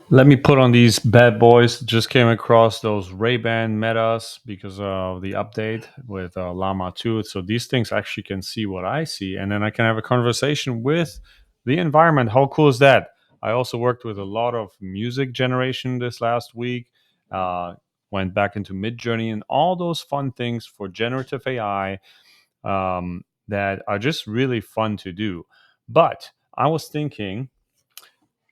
Let me put on these bad boys. Just came across those Ray-Ban Metas because of the update with Llama 2. So these things actually can see what I see, and then I can have a conversation with the environment. How cool is that? I also worked with a lot of music generation this last week. Uh, Went back into Midjourney and all those fun things for generative AI that are just really fun to do. But I was thinking,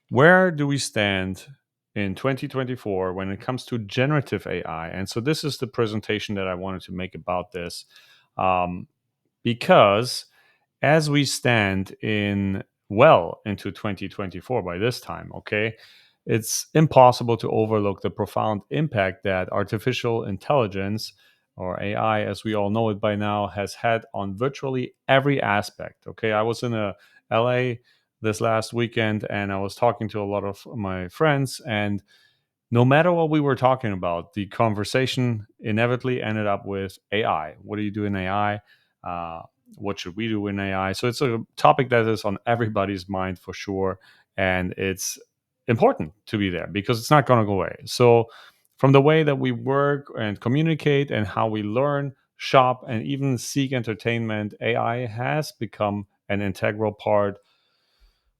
where do we stand in 2024 when it comes to generative AI? And so this is the presentation that I wanted to make about this, um, because as we stand in well into 2024 by this time, okay, it's impossible to overlook the profound impact that artificial intelligence, or AI as we all know it by now, has had on virtually every aspect. Okay, I was in LA this last weekend and I was talking to a lot of my friends, and no matter what we were talking about, the conversation inevitably ended up with AI. What do you do in AI? Uh, what should we do in AI? So it's a topic that is on everybody's mind for sure. And it's important to be there because it's not going to go away. So, from the way that we work and communicate and how we learn, shop, and even seek entertainment, AI has become an integral part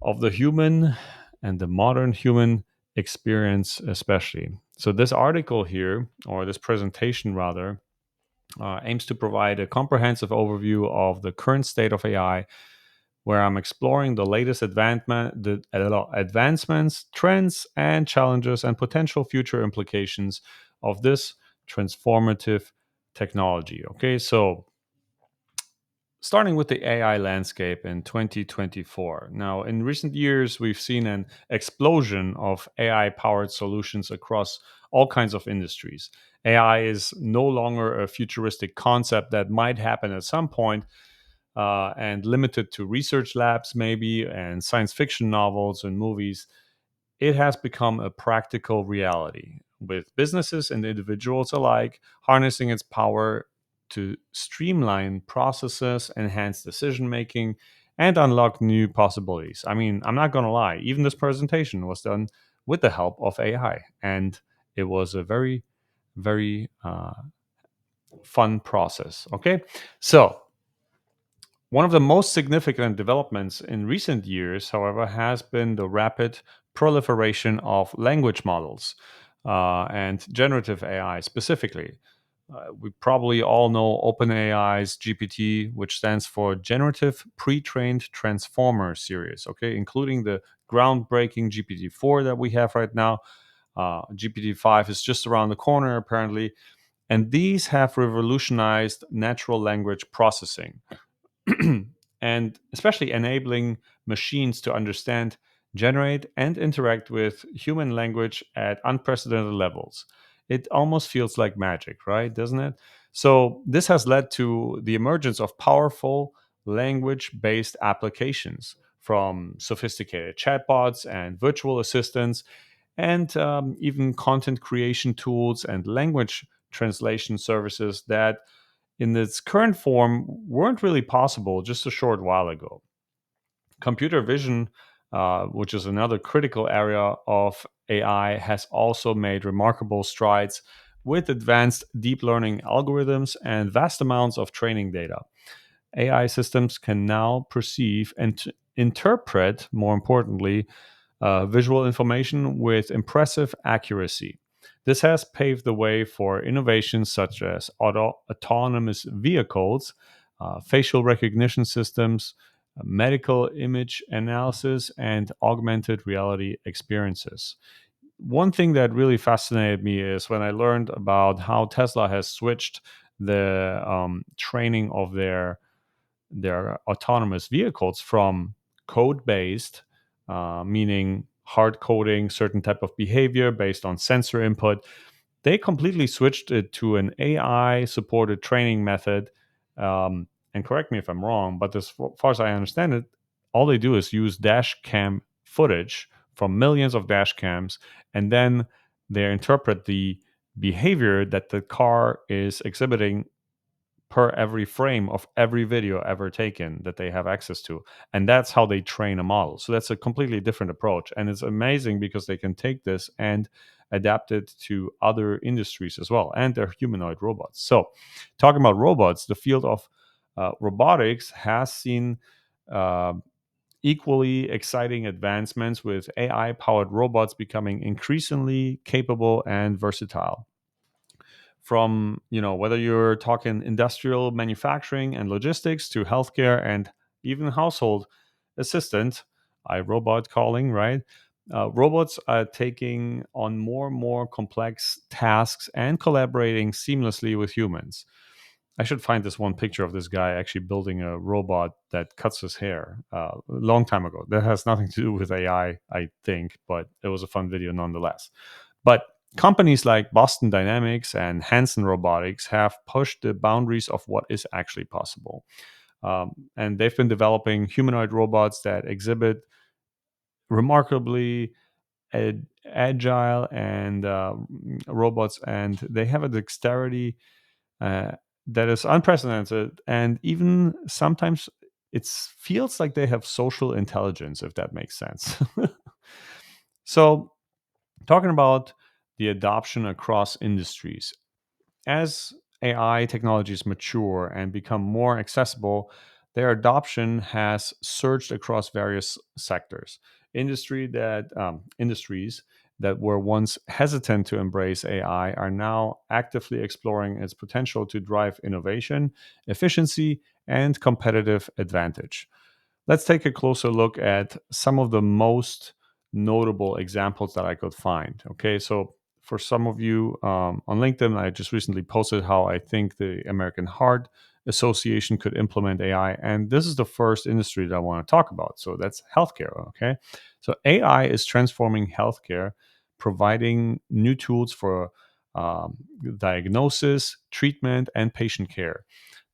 of the human and the modern human experience, especially. So, this article here, or this presentation rather, aims to provide a comprehensive overview of the current state of AI, where I'm exploring the latest advancements, trends, and challenges, and potential future implications of this transformative technology. Okay, so starting with the AI landscape in 2024. Now, in recent years, we've seen an explosion of AI powered solutions across all kinds of industries. AI is no longer a futuristic concept that might happen at some point, and limited to research labs, maybe, and science fiction novels and movies. It has become a practical reality, with businesses and individuals alike harnessing its power to streamline processes, enhance decision making, and unlock new possibilities. I mean, I'm not going to lie, even this presentation was done with the help of AI, and it was a very, very fun process. Okay, so one of the most significant developments in recent years, however, has been the rapid proliferation of language models and generative AI specifically. We probably all know OpenAI's GPT, which stands for Generative Pre-trained Transformer Series, okay, including the groundbreaking GPT-4 that we have right now. GPT-5 is just around the corner, apparently, and these have revolutionized natural language processing and especially enabling machines to understand, generate, and interact with human language at unprecedented levels. It almost feels like magic, right? Doesn't it? So, this has led to the emergence of powerful language based applications, from sophisticated chatbots and virtual assistants, and even content creation tools and language translation services that in its current form weren't really possible just a short while ago. Computer vision, which is another critical area of AI, has also made remarkable strides with advanced deep learning algorithms and vast amounts of training data. AI systems can now perceive and interpret, more importantly, visual information with impressive accuracy. This has paved the way for innovations such as autonomous vehicles, facial recognition systems, medical image analysis, and augmented reality experiences. One thing that really fascinated me is when I learned about how Tesla has switched the training of their autonomous vehicles from code based, meaning hard coding certain type of behavior based on sensor input. They completely switched it to an AI supported training method. And correct me if I'm wrong, but as far as I understand it, all they do is use dash cam footage from millions of dash cams, and then they interpret the behavior that the car is exhibiting per every frame of every video ever taken that they have access to. And that's how they train a model. So that's a completely different approach. And it's amazing because they can take this and adapt it to other industries as well. And they're humanoid robots. So, talking about robots, the field of robotics has seen uh, equally exciting advancements with AI powered robots becoming increasingly capable and versatile. From, whether you're talking industrial manufacturing and logistics to healthcare and even household assistant, iRobot calling, right? Robots are taking on more and more complex tasks and collaborating seamlessly with humans. I should find this one picture of this guy actually building a robot that cuts his hair a long time ago. That has nothing to do with AI, I think, but it was a fun video nonetheless. But companies like Boston Dynamics and Hanson Robotics have pushed the boundaries of what is actually possible. And they've been developing humanoid robots that exhibit remarkably agile and robots, and they have a dexterity uh, that is unprecedented, and even sometimes it feels like they have social intelligence, if that makes sense. So, talking about the adoption across industries, as AI technologies mature and become more accessible, their adoption has surged across various sectors. Industries that were once hesitant to embrace AI are now actively exploring its potential to drive innovation, efficiency, and competitive advantage. Let's take a closer look at some of the most notable examples that I could find. Okay, so for some of you on LinkedIn, I just recently posted how I think the American Heart Association could implement AI. And this is the first industry that I want to talk about. So that's healthcare. Okay, so AI is transforming healthcare, providing new tools for diagnosis, treatment, and patient care.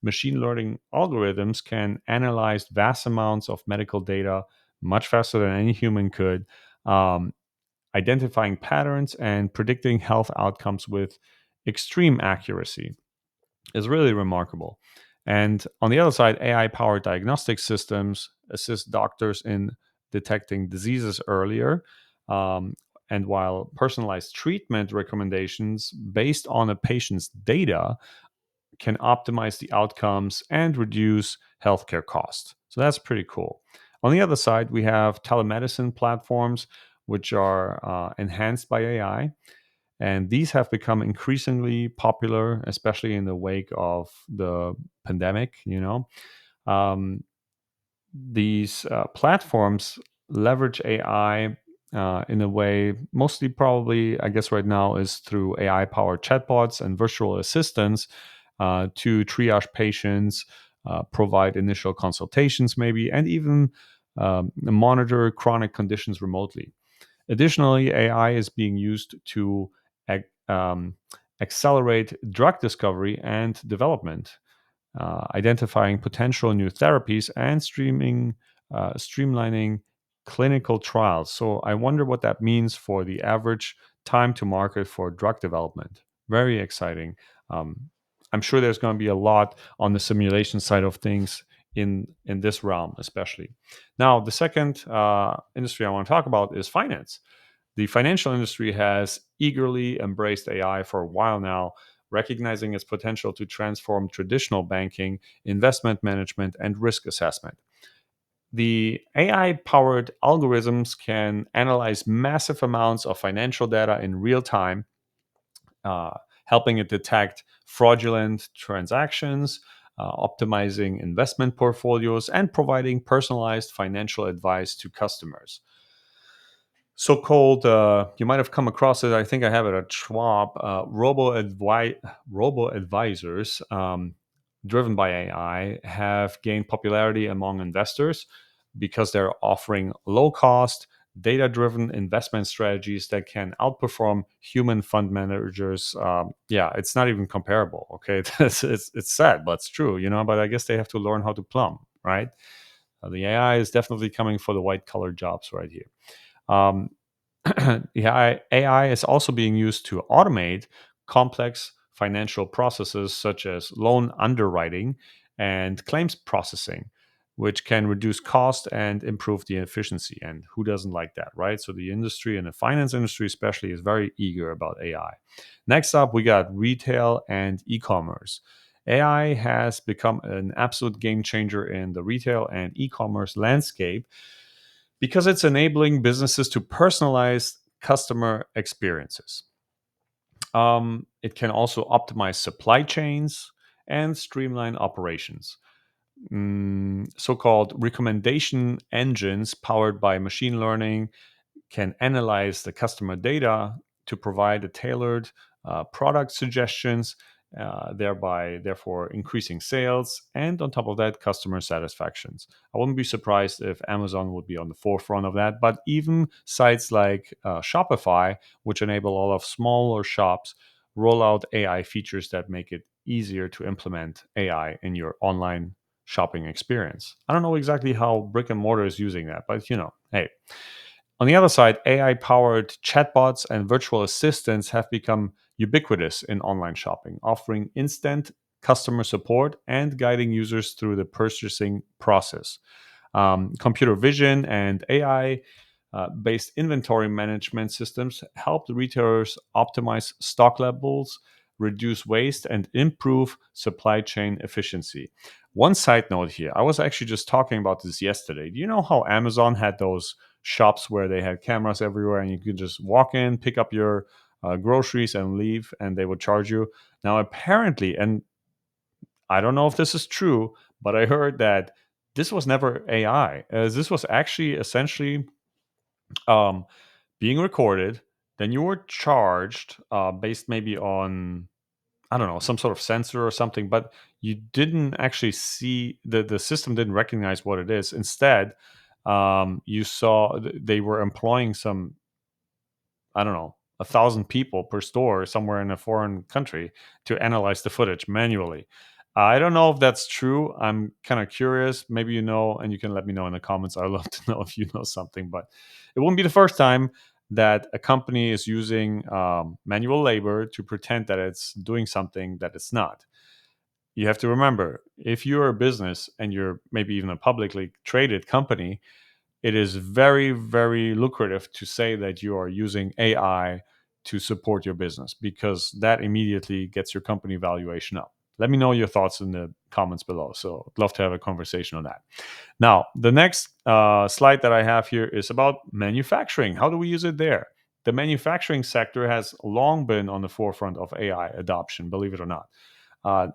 Machine learning algorithms can analyze vast amounts of medical data much faster than any human could, um, identifying patterns and predicting health outcomes with extreme accuracy. Is really remarkable. And on the other side, AI powered diagnostic systems assist doctors in detecting diseases earlier. Um, and while personalized treatment recommendations based on a patient's data can optimize the outcomes and reduce healthcare costs. So that's pretty cool. On the other side, we have telemedicine platforms, which are enhanced by AI. And these have become increasingly popular, especially in the wake of the pandemic. These platforms leverage AI in a way, mostly probably, I guess, right now is through AI powered chatbots and virtual assistants to triage patients, provide initial consultations, maybe, and even monitor chronic conditions remotely. Additionally, AI is being used to ac- um, accelerate drug discovery and development, identifying potential new therapies and streamlining clinical trials. So I wonder what that means for the average time to market for drug development. Very exciting. Um, I'm sure there's going to be a lot on the simulation side of things in this realm, especially. Now, the second industry I want to talk about is finance. The financial industry has eagerly embraced AI for a while now, recognizing its potential to transform traditional banking, investment management, and risk assessment. The AI powered algorithms can analyze massive amounts of financial data in real time, uh, helping it detect fraudulent transactions, optimizing investment portfolios, and providing personalized financial advice to customers. So-called, you might have come across it, I think I have it at Schwab, robo advisors, driven by AI, have gained popularity among investors because they're offering low cost, data driven investment strategies that can outperform human fund managers. Yeah, it's not even comparable. Okay, it's sad, but it's true, but I guess they have to learn how to plumb, right? The AI is definitely coming for the white collar jobs right here. Um, yeah, AI is also being used to automate complex financial processes such as loan underwriting and claims processing, which can reduce cost and improve the efficiency. And who doesn't like that, right? So the industry, and the finance industry especially, is very eager about AI. Next up, we got retail and e-commerce. AI has become an absolute game changer in the retail and e-commerce landscape because it's enabling businesses to personalize customer experiences. It can also optimize supply chains and streamline operations. So-called recommendation engines powered by machine learning can analyze the customer data to provide a tailored product suggestions, thereby therefore increasing sales and on top of that customer satisfactions. I wouldn't be surprised if Amazon would be on the forefront of that, but even sites like Shopify, which enable all of smaller shops, roll out AI features that make it easier to implement AI in your online shopping experience. I don't know exactly how brick and mortar is using that, but hey. On the other side, AI powered chatbots and virtual assistants have become ubiquitous in online shopping, offering instant customer support and guiding users through the purchasing process. Computer vision and AI based inventory management systems help the retailers optimize stock levels, reduce waste, and improve supply chain efficiency. One side note here, I was actually just talking about this yesterday. Do you know how Amazon had those shops where they had cameras everywhere and you could just walk in, pick up your groceries, and leave, and they would charge you? Now, apparently, and I don't know if this is true, but I heard that this was never AI. This was actually essentially um, being recorded. Then you were charged based maybe on, I don't know, some sort of sensor or something, but you didn't actually see the system didn't recognize what it is. Instead, you saw they were employing some, I don't know, 1,000 people per store somewhere in a foreign country to analyze the footage manually. I don't know if that's true. I'm kind of curious. Maybe you know, and you can let me know in the comments. I'd love to know if you know something, but it wouldn't be the first time that a company is using manual labor to pretend that it's doing something that it's not. You have to remember, if you're a business and you're maybe even a publicly traded company, it is very, very lucrative to say that you are using AI to support your business because that immediately gets your company valuation up. Let me know your thoughts in the comments below. So I'd love to have a conversation on that. Now, the next slide that I have here is about manufacturing. How do we use it there? The manufacturing sector has long been on the forefront of AI adoption, believe it or not.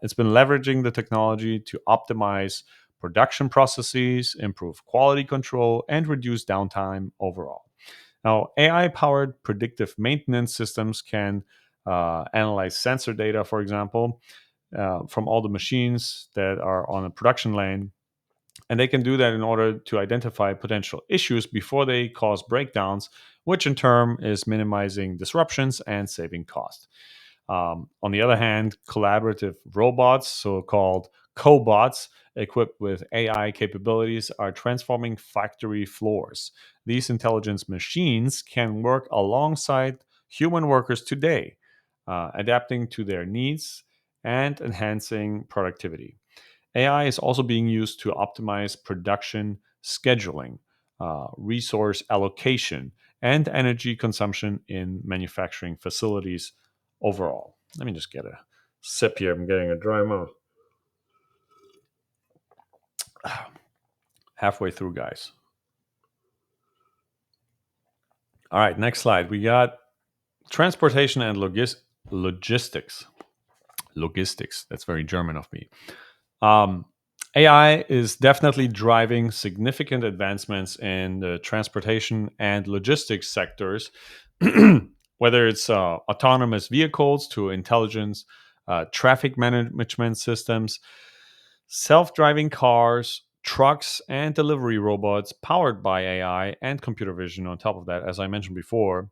It's been leveraging the technology to optimize production processes, improve quality control, and reduce downtime overall. Now, AI powered predictive maintenance systems can analyze sensor data, for example, from all the machines that are on a production lane. And they can do that in order to identify potential issues before they cause breakdowns, which in turn is minimizing disruptions and saving cost. On the other hand, collaborative robots, so called cobots, equipped with AI capabilities, are transforming factory floors. These intelligence machines can work alongside human workers today, adapting to their needs and enhancing productivity. AI is also being used to optimize production scheduling, resource allocation, and energy consumption in manufacturing facilities overall. Let me just get a sip here. I'm getting a dry mouth. Halfway through, guys. All right, next slide. We got transportation and logistics. Logistics. That's very German of me. Um, AI is definitely driving significant advancements in the transportation and logistics sectors, whether it's autonomous vehicles to intelligence, traffic management systems, self driving cars, trucks, and delivery robots powered by AI and computer vision on top of that, as I mentioned before.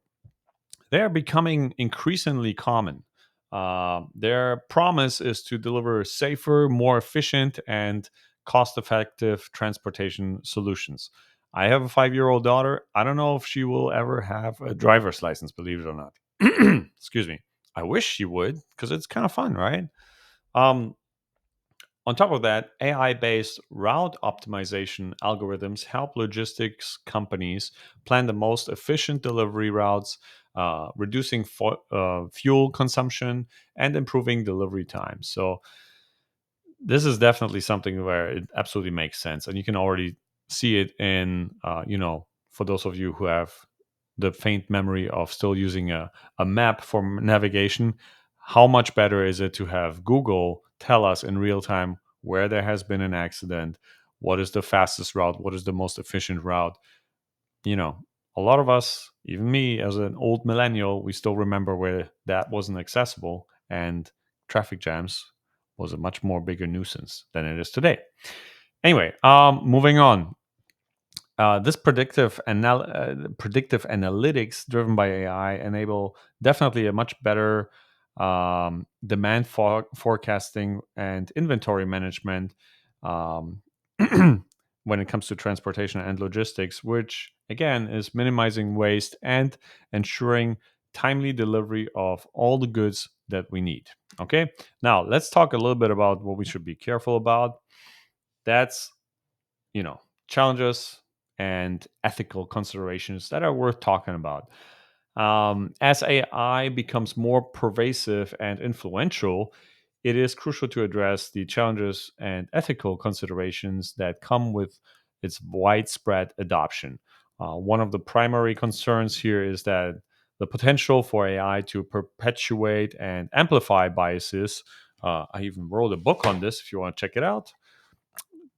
They are becoming increasingly common. Their promise is to deliver safer, more efficient, and cost effective transportation solutions. I have a 5-year-old daughter. I don't know if she will ever have a driver's license, believe it or not. Excuse me. I wish you would, because it's kind of fun, right? Um, on top of that, AI based route optimization algorithms help logistics companies plan the most efficient delivery routes, reducing fuel consumption and improving delivery times. So, this is definitely something where it absolutely makes sense. And you can already see it in, for those of you who have the faint memory of still using a map for navigation, how much better is it to have Google tell us in real time where there has been an accident, what is the fastest route, what is the most efficient route? You know, a lot of us, even me as an old millennial, we still remember where that wasn't accessible and traffic jams was a much more bigger nuisance than it is today. Anyway, moving on. This predictive analytics driven by AI enable definitely a much better demand forecasting and inventory management um, when it comes to transportation and logistics, which again is minimizing waste and ensuring timely delivery of all the goods that we need. Okay, now let's talk a little bit about what we should be careful about. That's, challenges and ethical considerations that are worth talking about. As AI becomes more pervasive and influential, it is crucial to address the challenges and ethical considerations that come with its widespread adoption. One of the primary concerns here is that the potential for AI to perpetuate and amplify biases. I even wrote a book on this if you want to check it out.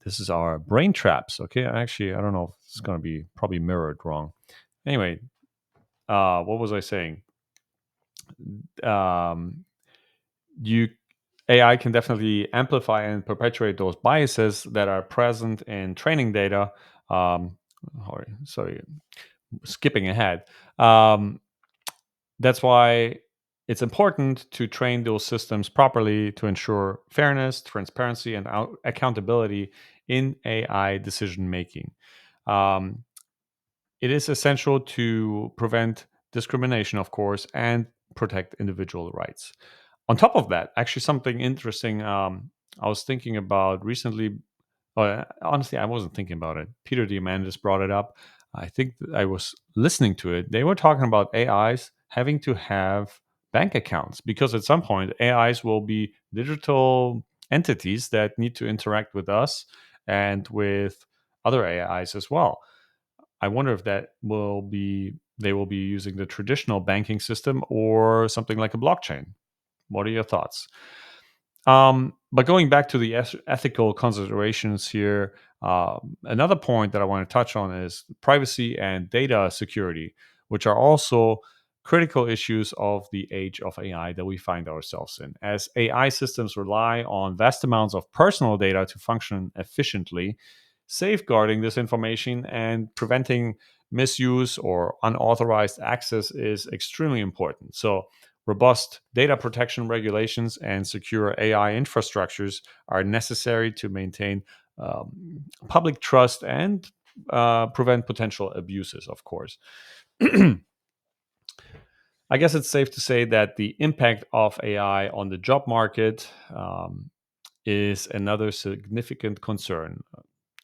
This is our brain traps. Okay, actually, I don't know if it's going to be probably mirrored wrong. Anyway, what was I saying? Um, you AI can definitely amplify and perpetuate those biases that are present in training data. Um, sorry, skipping ahead. That's why it's important to train those systems properly to ensure fairness, transparency, and accountability in AI decision making. Um, it is essential to prevent discrimination, of course, and protect individual rights. On top of that, actually, something interesting I was thinking about recently. Honestly, I wasn't thinking about it. Peter Diamandis brought it up. I think I was listening to it. They were talking about AIs having to have bank accounts because at some point AIs will be digital entities that need to interact with us and with other AIs as well. I wonder if that will be they will be using the traditional banking system or something like a blockchain. What are your thoughts? But going back to the ethical considerations here, another point that I want to touch on is privacy and data security, which are also critical issues of the age of AI that we find ourselves in. As AI systems rely on vast amounts of personal data to function efficiently, safeguarding this information and preventing misuse or unauthorized access is extremely important. So, robust data protection regulations and secure AI infrastructures are necessary to maintain public trust and prevent potential abuses, of course. I guess it's safe to say that the impact of AI on the job market is another significant concern.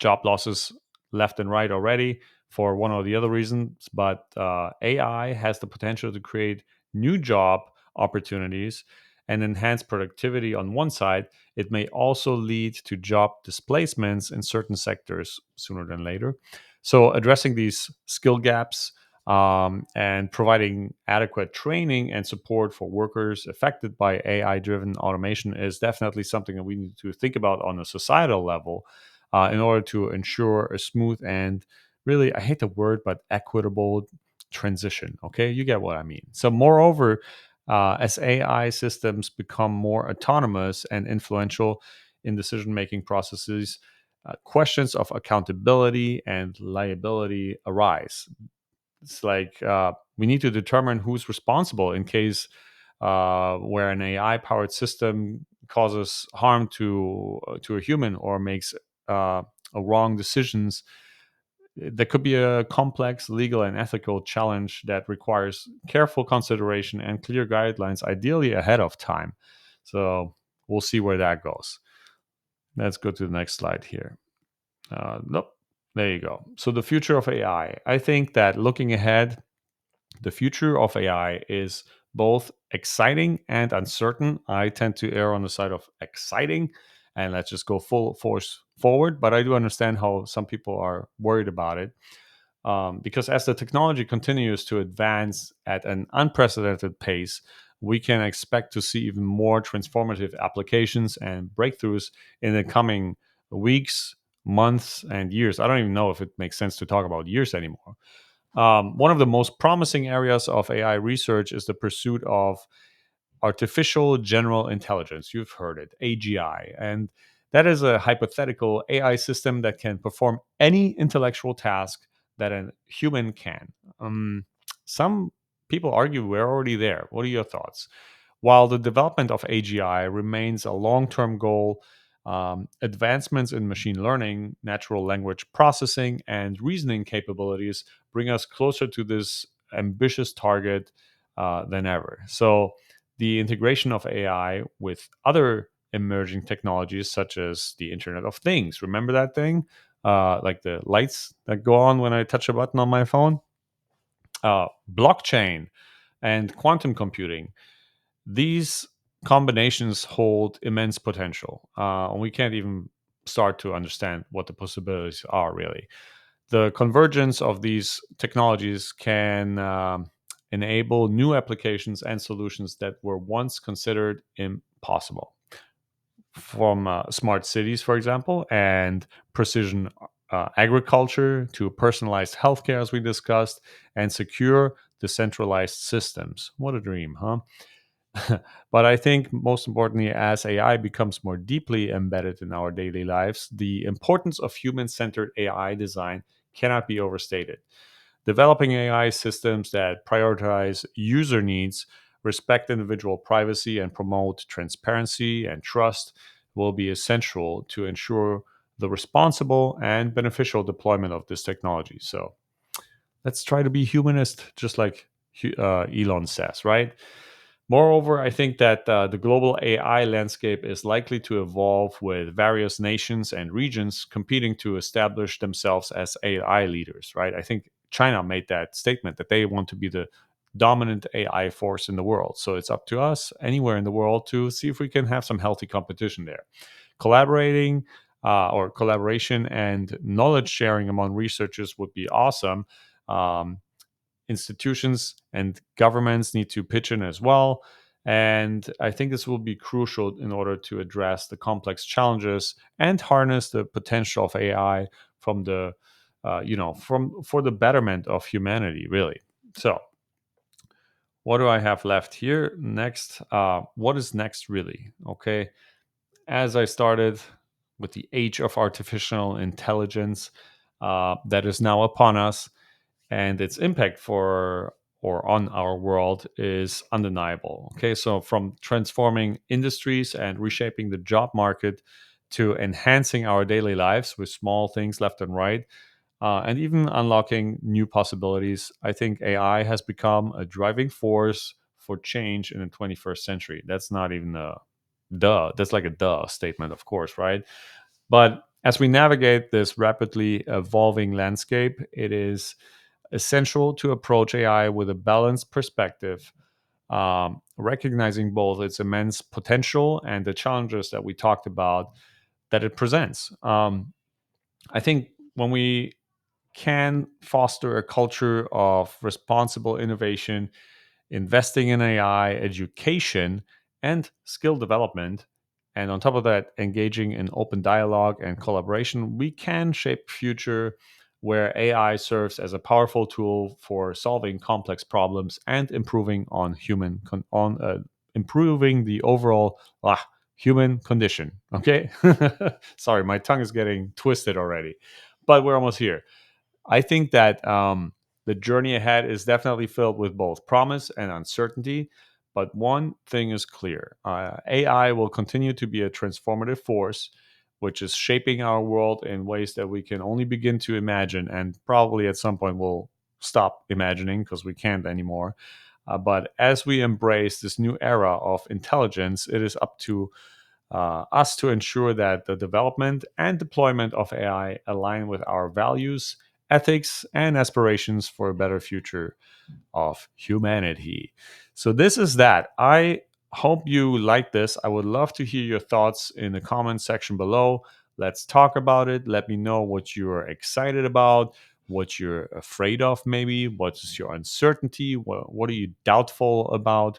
Job losses left and right already for one or the other reasons, but AI has the potential to create new job opportunities and enhance productivity on one side. It may also lead to job displacements in certain sectors sooner than later. So, addressing these skill gaps and providing adequate training and support for workers affected by AI driven automation is definitely something that we need to think about on a societal level in order to ensure a smooth and really, I hate the word, but equitable transition. Okay, you get what I mean. So, moreover, as AI systems become more autonomous and influential in decision making processes, questions of accountability and liability arise. It's like we need to determine who's responsible in case where an AI powered system causes harm to a human or makes a wrong decisions. there could be a complex legal and ethical challenge that requires careful consideration and clear guidelines, ideally ahead of time. So we'll see where that goes. Let's go to the next slide here. Nope. There you go. So the future of AI. I think that looking ahead, the future of AI is both exciting and uncertain. I tend to err on the side of exciting, and let's just go full force forward. But I do understand how some people are worried about it, because as the technology continues to advance at an unprecedented pace, we can expect to see even more transformative applications and breakthroughs in the coming weeks, months, and years. I don't even know if it makes sense to talk about years anymore. One of the most promising areas of AI research is the pursuit of artificial general intelligence. You've heard it, AGI. And that is a hypothetical AI system that can perform any intellectual task that a human can. Some people argue we're already there. What are your thoughts? While the development of AGI remains a long term goal, advancements in machine learning, natural language processing, and reasoning capabilities bring us closer to this ambitious target than ever. So, the integration of AI with other emerging technologies, such as the Internet of Things. Remember that thing? Like the lights that go on when I touch a button on my phone? Blockchain and quantum computing. These combinations hold immense potential. And we can't even start to understand what the possibilities are, really. The convergence of these technologies can enable new applications and solutions that were once considered impossible, from smart cities, for example, and precision agriculture to personalized healthcare, as we discussed, and secure decentralized systems. What a dream, huh? But I think most importantly, as AI becomes more deeply embedded in our daily lives, the importance of human centered AI design cannot be overstated. Developing AI systems that prioritize user needs, respect individual privacy, and promote transparency and trust will be essential to ensure the responsible and beneficial deployment of this technology. So let's try to be humanist, just like Elon says, right? Moreover, I think that the global AI landscape is likely to evolve with various nations and regions competing to establish themselves as AI leaders, right? I think China made that statement that they want to be the dominant AI force in the world. So it's up to us anywhere in the world to see if we can have some healthy competition there. Collaborating or collaboration and knowledge sharing among researchers would be awesome. Um, Institutions and governments need to pitch in as well. And I think this will be crucial in order to address the complex challenges and harness the potential of AI from the, from for the betterment of humanity, really. So, what do I have left here? Next, what is next, really? Okay, as I started with the age of artificial intelligence that is now upon us, and its impact for or on our world is undeniable. Okay, so from transforming industries and reshaping the job market to enhancing our daily lives with small things left and right, and even unlocking new possibilities, I think AI has become a driving force for change in the 21st century. That's not even a duh. That's like a duh statement, of course, right? But as we navigate this rapidly evolving landscape, it is essential to approach AI with a balanced perspective, recognizing both its immense potential and the challenges that we talked about that it presents. I think when we can foster a culture of responsible innovation, investing in AI, education, and skill development, and on top of that, engaging in open dialogue and collaboration, we can shape a future where AI serves as a powerful tool for solving complex problems and improving on improving the overall human condition. Okay, sorry, my tongue is getting twisted already, but we're almost here. I think that the journey ahead is definitely filled with both promise and uncertainty. But one thing is clear: AI will continue to be a transformative force which is shaping our world in ways that we can only begin to imagine, and probably at some point we'll stop imagining because we can't anymore. But as we embrace this new era of intelligence, it is up to us to ensure that the development and deployment of AI align with our values, ethics, and aspirations for a better future of humanity. So, this is that. I hope you like this. I would love to hear your thoughts in the comment section below. Let's talk about it. Let me know what you're excited about, what you're afraid of, maybe. What is your uncertainty? What are you doubtful about?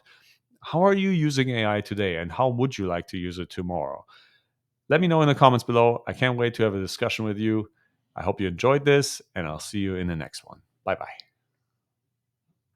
How are you using AI today, and how would you like to use it tomorrow? Let me know in the comments below. I can't wait to have a discussion with you. I hope you enjoyed this, and I'll see you in the next one. Bye bye.